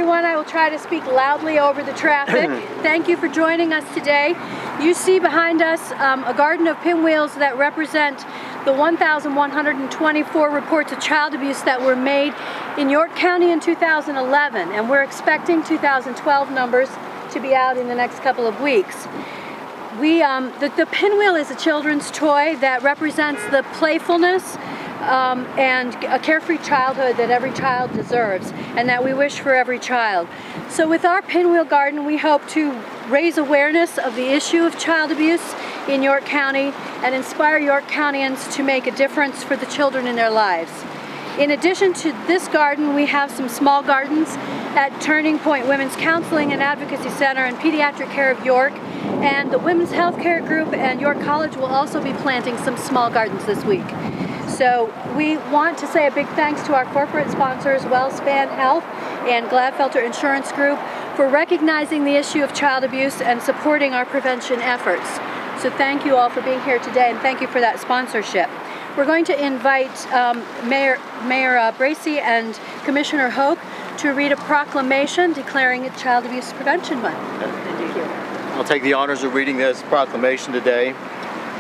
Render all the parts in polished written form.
everyone. I will try to speak loudly over the traffic. Thank you for joining us today. You see behind us a garden of pinwheels that represent the 1,124 reports of child abuse that were made in York County in 2011, and we're expecting 2012 numbers to be out in the next couple of weeks. The pinwheel is a children's toy that represents the playfulness and a carefree childhood that every child deserves and that we wish for every child. So with our pinwheel garden, we hope to raise awareness of the issue of child abuse in York County and inspire York Countyans to make a difference for the children in their lives. In addition to this garden, we have some small gardens at Turning Point Women's Counseling and Advocacy Center and Pediatric Care of York, and the Women's Health Care Group and York College will also be planting some small gardens this week. So we want to say a big thanks to our corporate sponsors, WellSpan Health and Gladfelter Insurance Group, for recognizing the issue of child abuse and supporting our prevention efforts. So thank you all for being here today, and thank you for that sponsorship. We're going to invite Mayor Bracey and Commissioner Hoke to read a proclamation declaring it Child Abuse Prevention Month. Thank you. I'll take the honors of reading this proclamation today.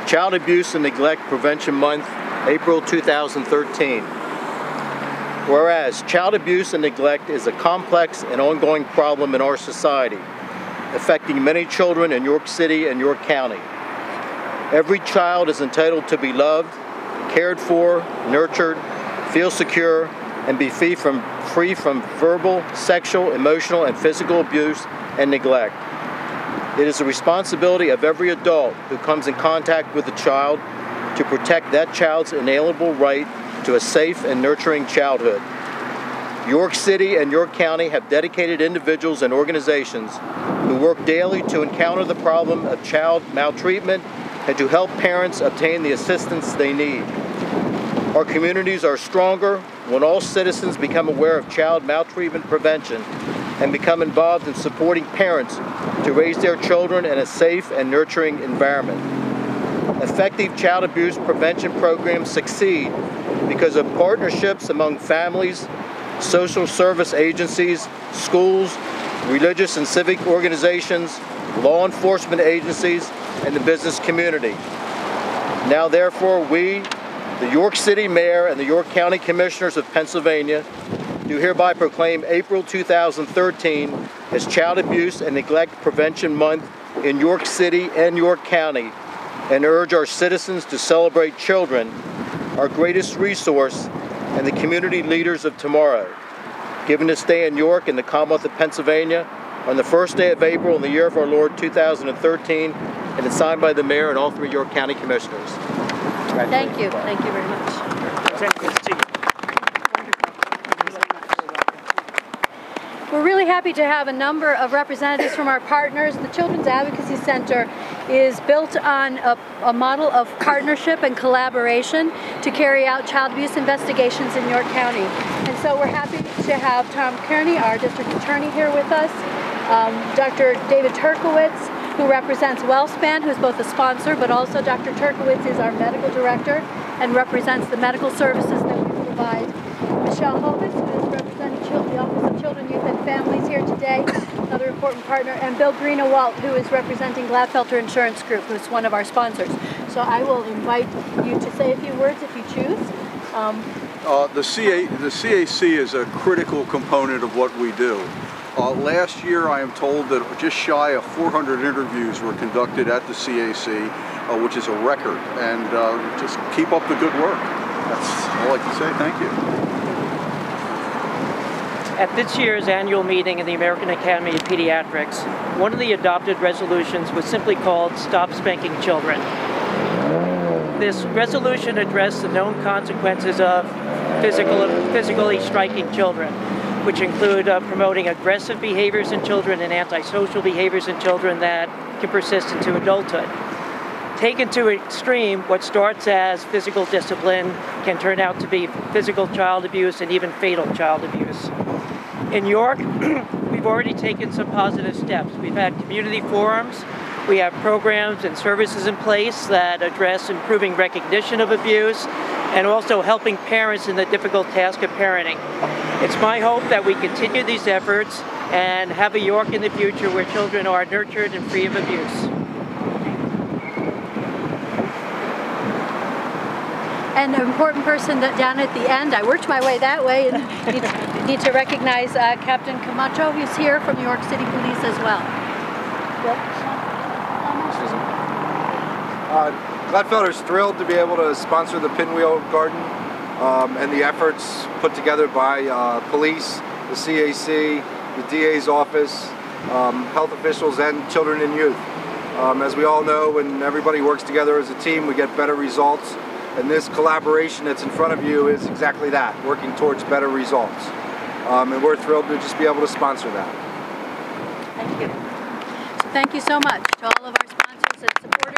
Child Abuse and Neglect Prevention Month, April 2013. Whereas child abuse and neglect is a complex and ongoing problem in our society, affecting many children in York City and York County. Every child is entitled to be loved, cared for, nurtured, feel secure, and be free from verbal, sexual, emotional, and physical abuse and neglect. It is the responsibility of every adult who comes in contact with a child to protect that child's inalienable right to a safe and nurturing childhood. York City and York County have dedicated individuals and organizations who work daily to encounter the problem of child maltreatment and to help parents obtain the assistance they need. Our communities are stronger when all citizens become aware of child maltreatment prevention and become involved in supporting parents to raise their children in a safe and nurturing environment. Effective child abuse prevention programs succeed because of partnerships among families, social service agencies, schools, religious and civic organizations, law enforcement agencies, and the business community. Now therefore, we, the York City Mayor and the York County Commissioners of Pennsylvania, do hereby proclaim April 2013 as Child Abuse and Neglect Prevention Month in York City and York County, and urge our citizens to celebrate children, our greatest resource, and the community leaders of tomorrow. Given this day in York and the Commonwealth of Pennsylvania on the first day of April in the year of our Lord 2013, and it's signed by the Mayor and all three York County Commissioners. Thank you. Thank you very much. We're really happy to have a number of representatives from our partners. The Children's Advocacy Center is built on a model of partnership and collaboration to carry out child abuse investigations in York County. And so we're happy to have Tom Kearney, our district attorney, here with us, Dr. David Turkowitz, who represents WellSpan, who's both a sponsor, but also Dr. Turkowitz is our medical director and represents the medical services that we provide. Michelle Hovis, who is representing the Office of Children, Youth, and Families here today, another important partner, and Bill Greenawalt, who is representing Gladfelter Insurance Group, who's one of our sponsors. So I will invite you to say a few words if you choose. The CAC is a critical component of what we do. Last year, I am told that just shy of 400 interviews were conducted at the CAC, which is a record, and just keep up the good work. That's all I can say. Thank you. At this year's annual meeting in the American Academy of Pediatrics, one of the adopted resolutions was simply called Stop Spanking Children. This resolution addressed the known consequences of physically striking children, which include promoting aggressive behaviors in children and antisocial behaviors in children that can persist into adulthood. Taken to an extreme, what starts as physical discipline can turn out to be physical child abuse and even fatal child abuse. In York, we've already taken some positive steps. We've had community forums, we have programs and services in place that address improving recognition of abuse and also helping parents in the difficult task of parenting. It's my hope that we continue these efforts and have a York in the future where children are nurtured and free of abuse. And an important person down at the end, I worked my way that way, and need to recognize Captain Camacho. He's here from New York City Police as well. Gladfelder is thrilled to be able to sponsor the Pinwheel Garden and the efforts put together by police, the CAC, the DA's office, health officials, and children and youth. As we all know, when everybody works together as a team, we get better results. And this collaboration that's in front of you is exactly that, working towards better results. And we're thrilled to just be able to sponsor that. Thank you. So thank you so much to all of our sponsors and supporters.